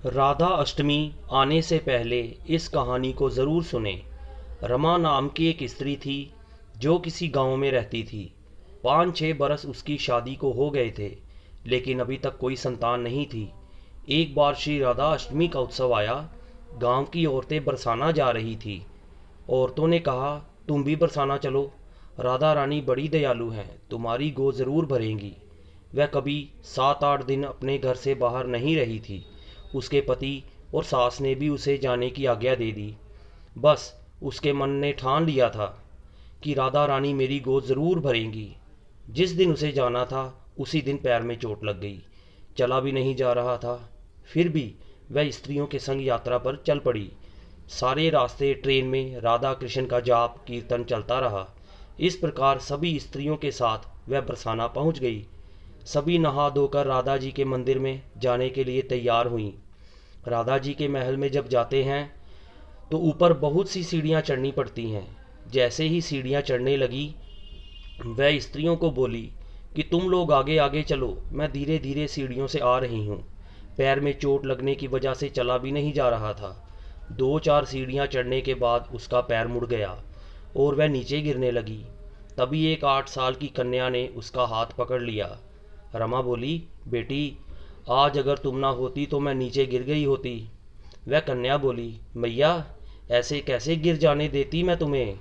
राधा अष्टमी आने से पहले इस कहानी को ज़रूर सुने। रमा नाम की एक स्त्री थी जो किसी गांव में रहती थी। 5-6 बरस उसकी शादी को हो गए थे, लेकिन अभी तक कोई संतान नहीं थी। एक बार श्री राधा अष्टमी का उत्सव आया। गांव की औरतें बरसाना जा रही थी। औरतों ने कहा, तुम भी बरसाना चलो, राधा रानी बड़ी दयालु हैं, तुम्हारी गोद ज़रूर भरेंगी। वह कभी 7-8 दिन अपने घर से बाहर नहीं रही थी। उसके पति और सास ने भी उसे जाने की आज्ञा दे दी। बस उसके मन ने ठान लिया था कि राधा रानी मेरी गोद ज़रूर भरेंगी। जिस दिन उसे जाना था उसी दिन पैर में चोट लग गई। चला भी नहीं जा रहा था। फिर भी वह स्त्रियों के संग यात्रा पर चल पड़ी। सारे रास्ते ट्रेन में राधा कृष्ण का जाप कीर्तन चलता रहा। इस प्रकार सभी स्त्रियों के साथ वह बरसाना पहुंच गई। सभी नहा धोकर राधा जी के मंदिर में जाने के लिए तैयार हुईं। राधा जी के महल में जब जाते हैं तो ऊपर बहुत सी सीढ़ियाँ चढ़नी पड़ती हैं। जैसे ही सीढ़ियाँ चढ़ने लगी, वह स्त्रियों को बोली कि तुम लोग आगे आगे चलो, मैं धीरे धीरे सीढ़ियों से आ रही हूँ। पैर में चोट लगने की वजह से चला भी नहीं जा रहा था। 2-4 सीढ़ियाँ चढ़ने के बाद उसका पैर मुड़ गया और वह नीचे गिरने लगी। तभी एक 8 साल की कन्या ने उसका हाथ पकड़ लिया। रमा बोली, बेटी, आज अगर तुम ना होती तो मैं नीचे गिर गई होती। वह कन्या बोली, मैया, ऐसे कैसे गिर जाने देती मैं तुम्हें।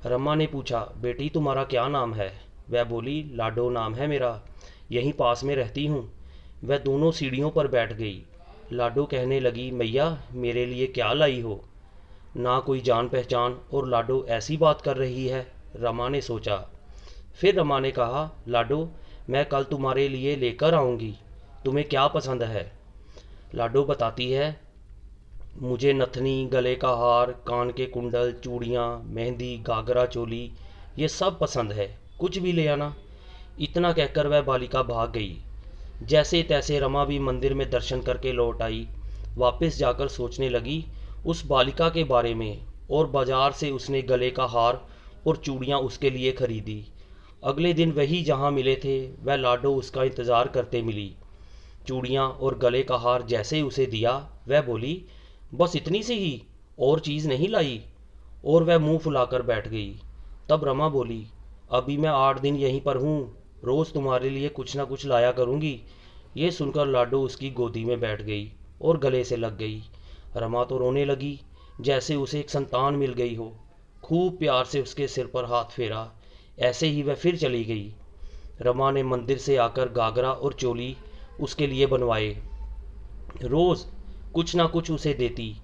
रमा ने पूछा, बेटी तुम्हारा क्या नाम है। वह बोली, लाडो नाम है मेरा, यहीं पास में रहती हूँ। वह दोनों सीढ़ियों पर बैठ गई। लाडो कहने लगी, मैया, मेरे लिए क्या लाई हो। ना कोई जान पहचान और लाडो ऐसी बात कर रही है, रमा ने सोचा। फिर रमा ने कहा, लाडो, मैं कल तुम्हारे लिए लेकर आऊँगी, तुम्हें क्या पसंद है। लाडो बताती है, मुझे नथनी, गले का हार, कान के कुंडल, चूड़ियाँ, मेहंदी, घाघरा चोली, ये सब पसंद है, कुछ भी ले आना। इतना कहकर वह बालिका भाग गई। जैसे तैसे रमा भी मंदिर में दर्शन करके लौट आई। वापस जाकर सोचने लगी उस बालिका के बारे में, और बाजार से उसने गले का हार और चूड़ियाँ उसके लिए खरीदी। अगले दिन वही जहाँ मिले थे वह लाडो उसका इंतज़ार करते मिली। चूड़ियाँ और गले का हार जैसे उसे दिया, वह बोली, बस इतनी सी ही, और चीज़ नहीं लाई। और वह मुंह फुलाकर बैठ गई। तब रमा बोली, अभी मैं 8 दिन यहीं पर हूँ, रोज़ तुम्हारे लिए कुछ ना कुछ लाया करूँगी। ये सुनकर लाडो उसकी गोदी में बैठ गई और गले से लग गई। रमा तो रोने लगी जैसे उसे एक संतान मिल गई हो। खूब प्यार से उसके सिर पर हाथ फेरा। ऐसे ही वह फिर चली गई। रमा ने मंदिर से आकर घाघरा और चोली उसके लिए बनवाए। रोज़ कुछ ना कुछ उसे देती।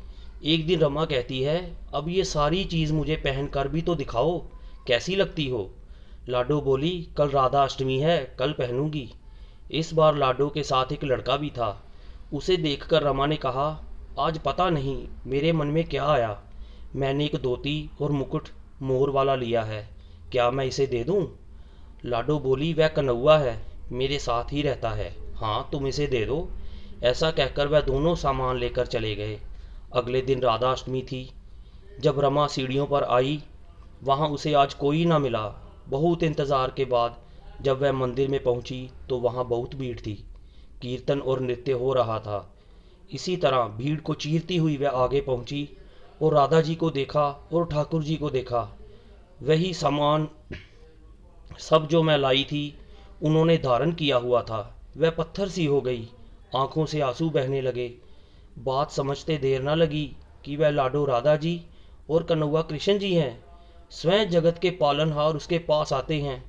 एक दिन रमा कहती है, अब ये सारी चीज़ मुझे पहन कर भी तो दिखाओ, कैसी लगती हो। लाडो बोली, कल राधा अष्टमी है, कल पहनूंगी। इस बार लाडो के साथ एक लड़का भी था। उसे देखकर रमा ने कहा, आज पता नहीं मेरे मन में क्या आया, मैंने एक धोती और मुकुट मोर वाला लिया है, क्या मैं इसे दे दूं। लाडो बोली, वह कनौआ है, मेरे साथ ही रहता है, हाँ तुम इसे दे दो। ऐसा कहकर वह दोनों सामान लेकर चले गए। अगले दिन राधा अष्टमी थी। जब रमा सीढ़ियों पर आई, वहाँ उसे आज कोई ना मिला। बहुत इंतज़ार के बाद जब वह मंदिर में पहुंची तो वहाँ बहुत भीड़ थी। कीर्तन और नृत्य हो रहा था। इसी तरह भीड़ को चीरती हुई वह आगे पहुंची और राधा जी को देखा और ठाकुर जी को देखा। वही सामान सब जो मैं लाई थी उन्होंने धारण किया हुआ था। वह पत्थर सी हो गई, आंखों से आंसू बहने लगे। बात समझते देर न लगी कि वह लाडो राधा जी और कन्हैया कृष्ण जी हैं। स्वयं जगत के पालनहार उसके पास आते हैं।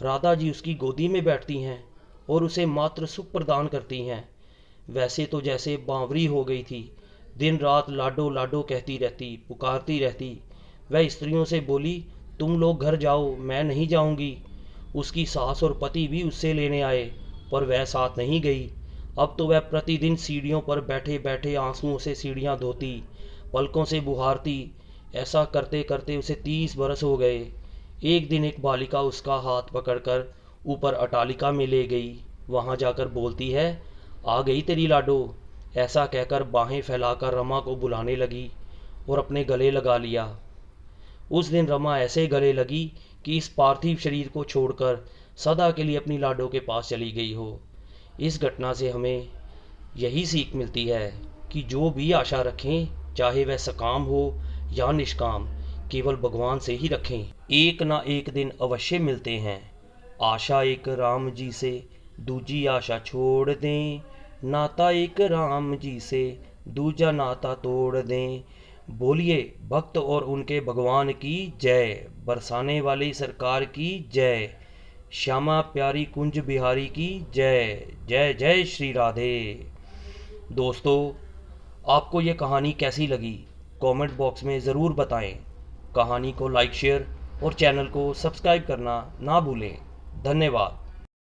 राधा जी उसकी गोदी में बैठती हैं और उसे मात्र सुख प्रदान करती हैं। वैसे तो जैसे बावरी हो गई थी, दिन रात लाडो लाडो कहती रहती, पुकारती रहती। वह स्त्रियों से बोली, तुम लोग घर जाओ, मैं नहीं जाऊंगी। उसकी सास और पति भी उससे लेने आए, पर वह साथ नहीं गई। अब तो वह प्रतिदिन सीढ़ियों पर बैठे बैठे आंसुओं से सीढ़ियां धोती, पलकों से बुहारती। ऐसा करते करते उसे 30 बरस हो गए। एक दिन एक बालिका उसका हाथ पकड़कर ऊपर अटालिका में ले गई। वहां जाकर बोलती है, आ गई तेरी लाडो। ऐसा कहकर बाहें फैलाकर रमा को बुलाने लगी और अपने गले लगा लिया। उस दिन रमा ऐसे गले लगी कि इस पार्थिव शरीर को छोड़कर सदा के लिए अपनी लाडो के पास चली गई हो। इस घटना से हमें यही सीख मिलती है कि जो भी आशा रखें, चाहे वह सकाम हो या निष्काम, केवल भगवान से ही रखें। एक ना एक दिन अवश्य मिलते हैं। आशा एक राम जी से, दूजी आशा छोड़ दें। नाता एक राम जी से, दूजा नाता तोड़ दें। बोलिए भक्त और उनके भगवान की जय, बरसाने वाली सरकार की जय, श्यामा प्यारी कुंज बिहारी की जय। जय जय श्री राधे। दोस्तों, आपको ये कहानी कैसी लगी कमेंट बॉक्स में ज़रूर बताएं। कहानी को लाइक शेयर और चैनल को सब्सक्राइब करना ना भूलें। धन्यवाद।